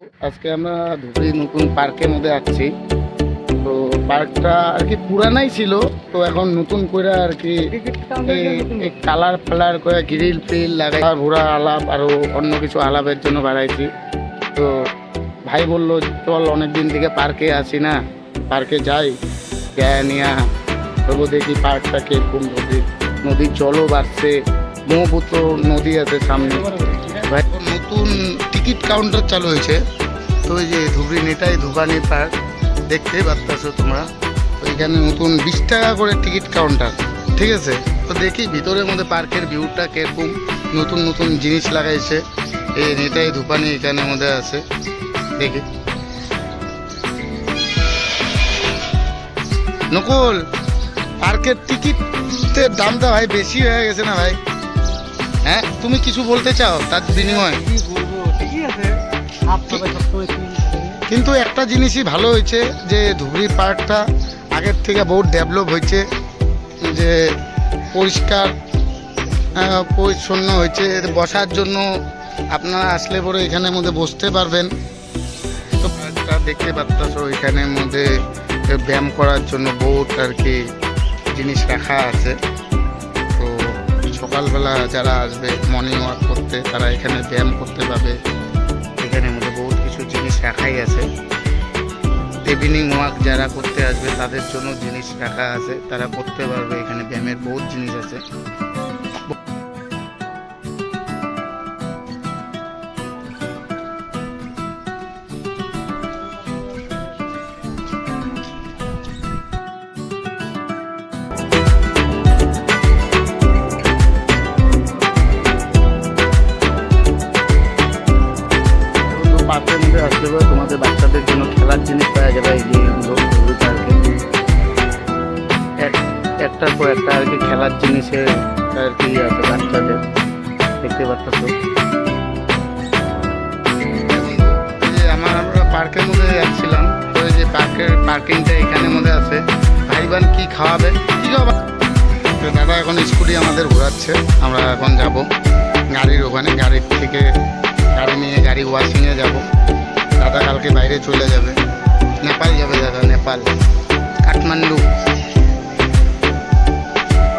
আজকে আমরা ধুবড়ি নতুন পার্কের মধ্যে আসছি। তো পার্কটা আর কি পুরানাই ছিল, তো এখন নতুন করে আর কি কালার ফালার করে গ্রিল ফিল লাগাই, ঘোরা আলাপ আরও অন্য কিছু আলাপের জন্য বাড়াইছি। তো ভাই বললো চল, অনেকদিন থেকে পার্কে আসি না, পার্কে যাই, গায়ে নিয়ে তবু দেখি পার্কটা কিরকম। নদীর জলও বাড়ছে, ব্রহ্মপুত্র নদী আছে সামনে। ভাই নতুন টিকিট কাউন্টার চালু হয়েছে, তো ওই যে ধুবড়ি নেতাই ধুবানি পার্ক দেখতেই পাচ্ছ তোমরা। তো এখানে নতুন 20 টাকা করে টিকিট কাউন্টার, ঠিক আছে। তো দেখি ভিতরের মধ্যে পার্কের ভিউটা কিরকম, নতুন নতুন জিনিস লাগাইছে। এই নেতাই ধুপানি এখানের মধ্যে আছে, দেখি। নকুল, পার্কের টিকিটের দামটা ভাই বেশি হয়ে গেছে না ভাই? হ্যাঁ, তুমি কিছু বলতে চাও তার বিনিময়ে? কিন্তু একটা জিনিসই ভালো হয়েছে যে ধুবড়ি পার্কটা আগের থেকে বহুত ডেভেলপ হয়েছে, যে পরিষ্কার পরিচ্ছন্ন হয়েছে। বসার জন্য আপনারা আসলে পরে এখানের মধ্যে বসতে পারবেন। তো পার্কটা দেখতে পাচ্ছ, এখানের মধ্যে ব্যায়াম করার জন্য বহুত আর কি জিনিস রাখা আছে। তো সকালবেলা যারা আসবে মর্নিং ওয়াক করতে, তারা এখানে ব্যায়াম করতে পারবে। এখানের মধ্যে বহুত কিছু জিনিস রাখাই আছে। ইভিনিং ওয়াক যারা করতে আসবে তাদের জন্য জিনিস রাখা আছে, তারা করতে পারবে। এখানে ব্যায়ামের বহুত জিনিস আছে। পার্কের মধ্যে আসলে তোমাদের বাচ্চাদের জন্য খেলার জিনিস পাওয়া যাবে। এই যে এগুলো পার্কে একটার পর একটা আর কি খেলার জিনিসের আর কি আছে বাচ্চাদের, দেখতে পাচ্ছ। আমরা পার্কের মধ্যে যাচ্ছিলাম, তো এই যে পার্কিংটা এখানের মধ্যে আছে। ভাইবান কি খাওয়াবে, কি খাওয়াবে? তো দাদা এখন স্কুটি আমাদের ঘোরাচ্ছে, আমরা এখন যাব গাড়ির ওখানে। গাড়ির থেকে গাড়ি নিয়ে গাড়ি ওয়াশিংয়ে যাব। দাদা কালকে বাইরে চলে যাবে, নেপাল যাবে দাদা, নেপাল, কাঠমান্ডু।